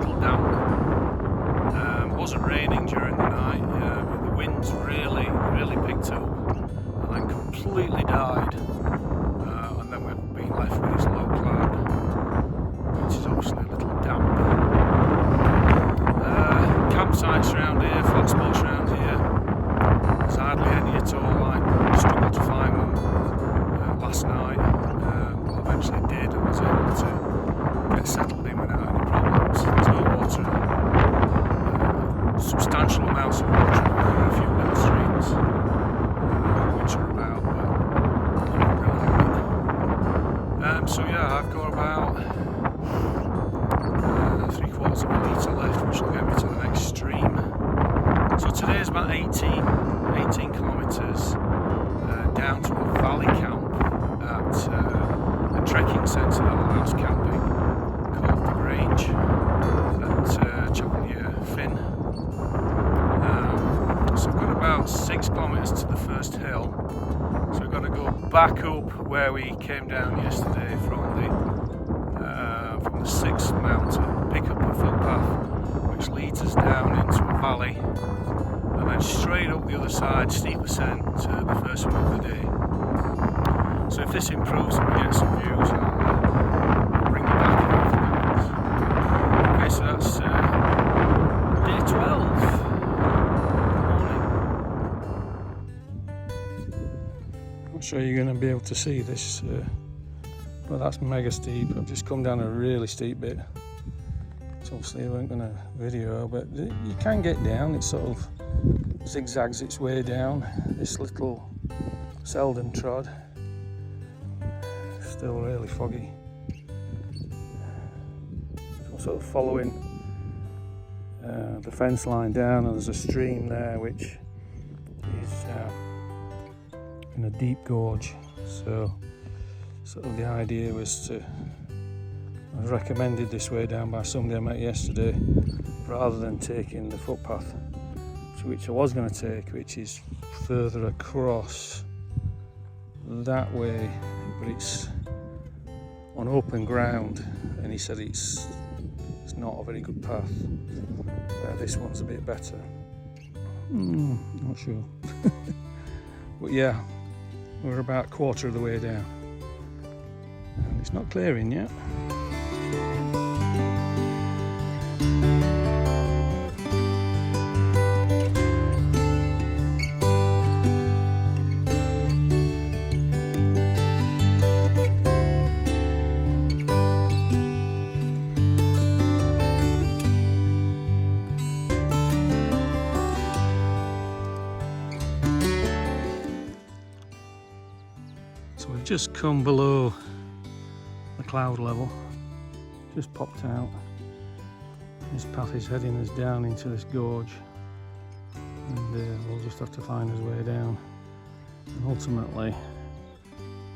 little damp. Wasn't raining during the night, but the winds really picked up and then completely died. And then we've been left with this low cloud, which is obviously a little damp. Campsites around here, flat spots around here, there's hardly any at all. I struggled to find one last night, but eventually did and was able to get settled in without any problems. There's no water, substantial amounts of water in a few little streams, which are about, but not brilliant. So yeah, I've got about 3/4 of a litre left, which will get me to the next stream. So today is about 18 kilometres down to a valley camp at a trekking centre that allows camping called the Grange at Finn. So I've got about 6 kilometres to the first hill, so we've got to go back up where we came down yesterday from the 6th mountain, pick up a footpath which leads us down into a valley, and then straight up the other side, steep ascent to the first one of the day. So if this improves and we get some views, I'll bring you back in a few minutes. Okay, so that's day 12. Not sure you're going to be able to see this, but that's mega steep. I've just come down a really steep bit. So obviously I wasn't going to video, but you can get down. It sort of zigzags its way down this little seldom trod. Still really foggy. So I'm sort of following the fence line down, and there's a stream there which is in a deep gorge. So sort of the idea was I was recommended this way down by somebody I met yesterday, rather than taking the footpath, which I was going to take, which is further across that way, but it's on open ground, and he said it's not a very good path. This one's a bit better. Not sure. But yeah, we're about a quarter of the way down, and it's not clearing yet. So we've just come below the cloud level, just popped out. This path is heading us down into this gorge, and we'll just have to find his way down. And ultimately,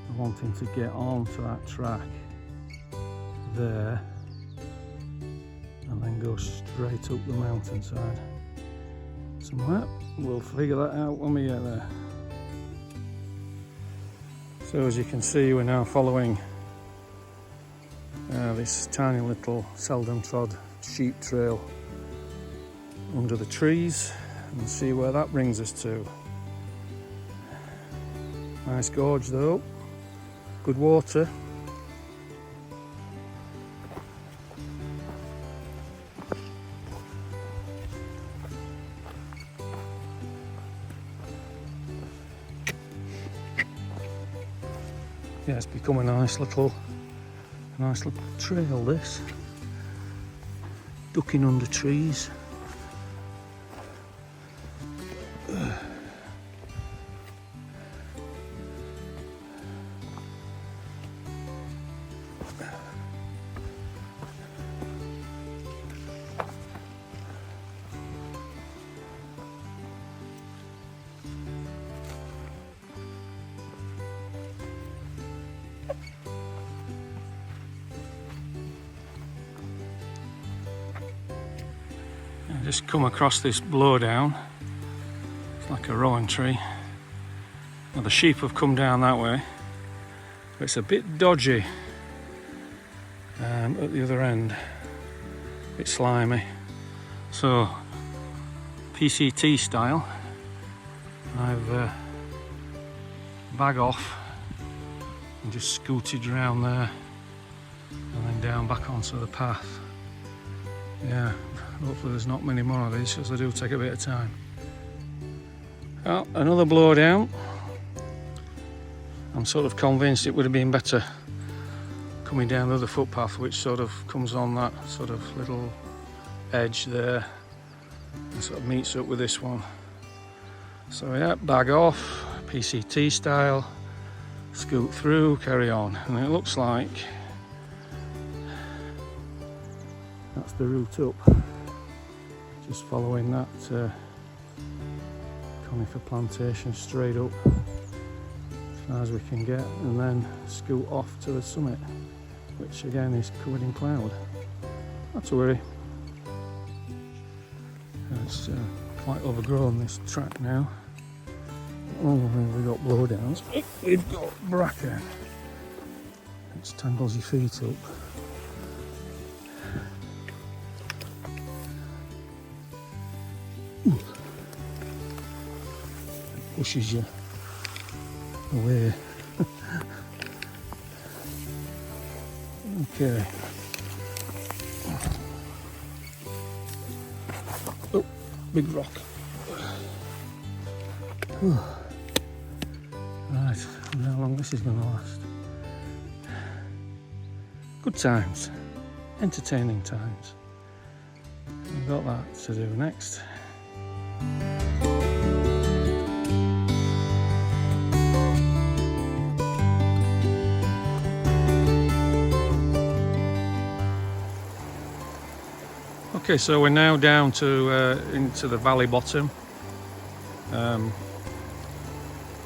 I'm wanting to get onto that track there and then go straight up the mountainside somewhere. We'll figure that out when we get there. So as you can see, we're now following this tiny little seldom trod sheep trail under the trees, and see where that brings us to. Nice gorge though, good water. Yeah, it's become a nice little trail, this. Ducking under trees. Just come across this blowdown. It's like a rowan tree. Now the sheep have come down that way, but it's a bit dodgy at the other end. bit slimy. So PCT style, I've bag off and just scooted around there and then down back onto the path. Yeah, hopefully there's not many more of these, because they do take a bit of time. Oh, another blow down. I'm sort of convinced it would have been better coming down the other footpath, which sort of comes on that sort of little edge there and sort of meets up with this one. So yeah, bag off, PCT style, scoot through, carry on. And it looks like that's the route up. Just following that conifer plantation straight up as far as we can get, and then scoot off to the summit, which again is covered in cloud. Not to worry. It's quite overgrown, this track now. Oh, we've got blowdowns. We've got bracken. It tangles your feet up. It pushes you away. Okay. Oh, big rock. Right, I wonder how long this is going to last. Good times, entertaining times. We've got that to do next. Okay, so we're now down to into the valley bottom.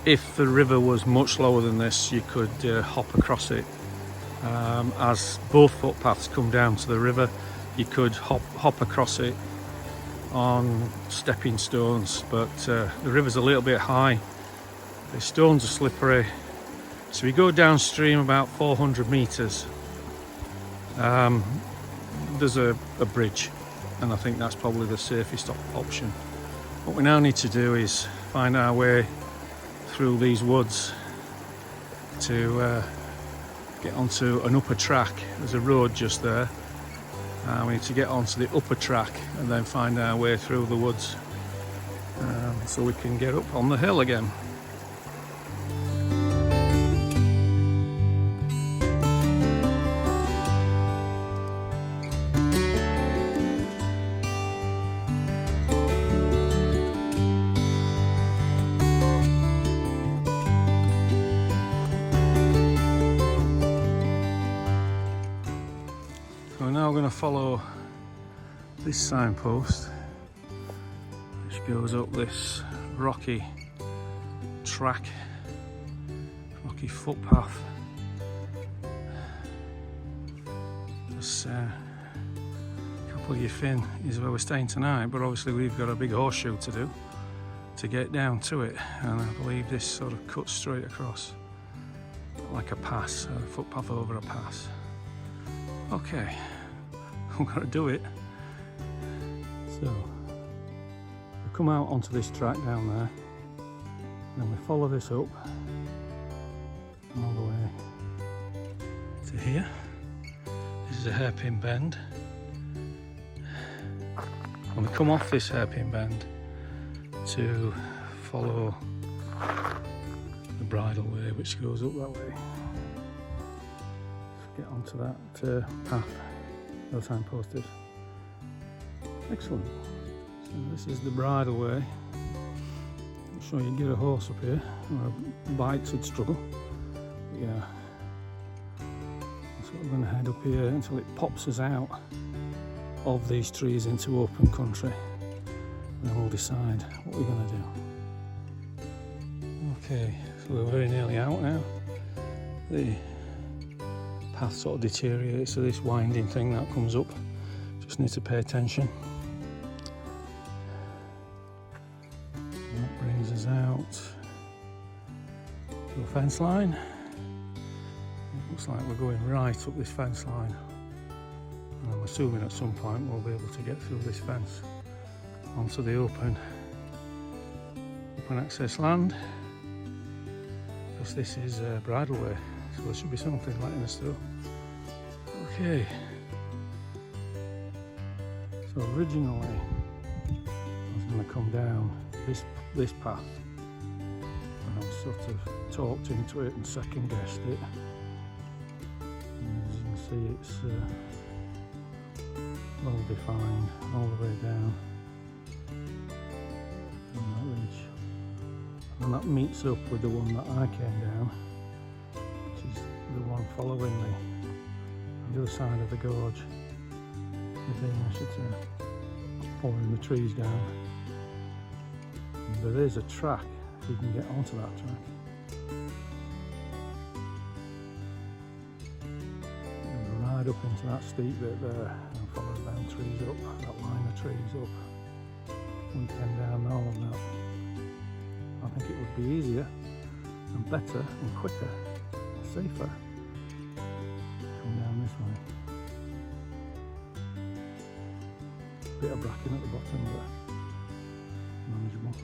If the river was much lower than this, you could hop across it. As both footpaths come down to the river, you could hop across it on stepping stones, but the river's a little bit high. The stones are slippery, so we go downstream about 400 meters. There's a bridge, and I think that's probably the safest option. What we now need to do is find our way through these woods to get onto an upper track. There's a road just there. We need to get onto the upper track and then find our way through the woods so we can get up on the hill again. We're now going to follow this signpost, which goes up this rocky track, rocky footpath. This Couple of your Fin is where we're staying tonight, but obviously we've got a big horseshoe to do to get down to it, and I believe this sort of cuts straight across like a pass, a footpath over a pass. Okay, we've got to do it. So we come out onto this track down there, and then we follow this up all the way to here. This is a hairpin bend, and we come off this hairpin bend to follow the bridle way, which goes up that way. Get onto that path no signposted. Excellent. So this is the bridle way. I'm sure you can get a horse up here, or a bike would struggle. But yeah, so we're going to head up here until it pops us out of these trees into open country, and then we'll decide what we're going to do. Okay, so we're very nearly out now. The path sort of deteriorates to this winding thing that comes up. Just need to pay attention. And that brings us out to a fence line. It looks like we're going right up this fence line And I'm assuming at some point we'll be able to get through this fence onto the open access land, because this is bridleway, so there should be something letting us through. Okay, so originally I was going to come down this path, and I was sort of talked into it and second guessed it, and as you can see it's well defined all the way down on that ridge, and that meets up with the one that I came down, which is the one following me on the other side of the gorge. I should say, following the trees down. And there is a track, if you can get onto that track. And ride up into that steep bit there and follow them trees up, that line of trees up. We came down all of that. I think it would be easier and better and quicker and safer to come down this way. Bit of bracken at the bottom, but manageable.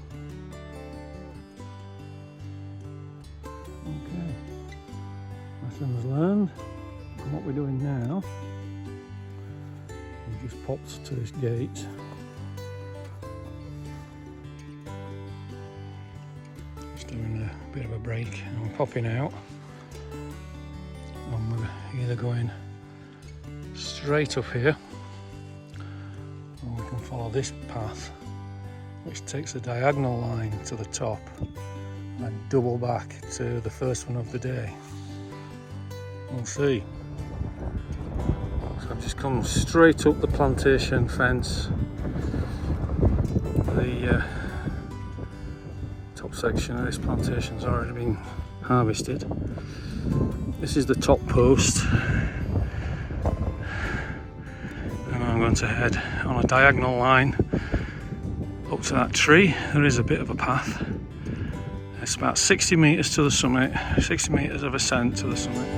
Okay, lessons learned. And what we're doing now, we've just popped to this gate. Just doing a bit of a break, and we're popping out, and we're either going straight up here, we can follow this path, which takes a diagonal line to the top and double back to the first one of the day. We'll see. So I've just come straight up the plantation fence. The top section of this plantation's already been harvested. This is the top post. I'm going to head on a diagonal line up to that tree. There is a bit of a path. It's about 60 metres to the summit, 60 metres of ascent to the summit.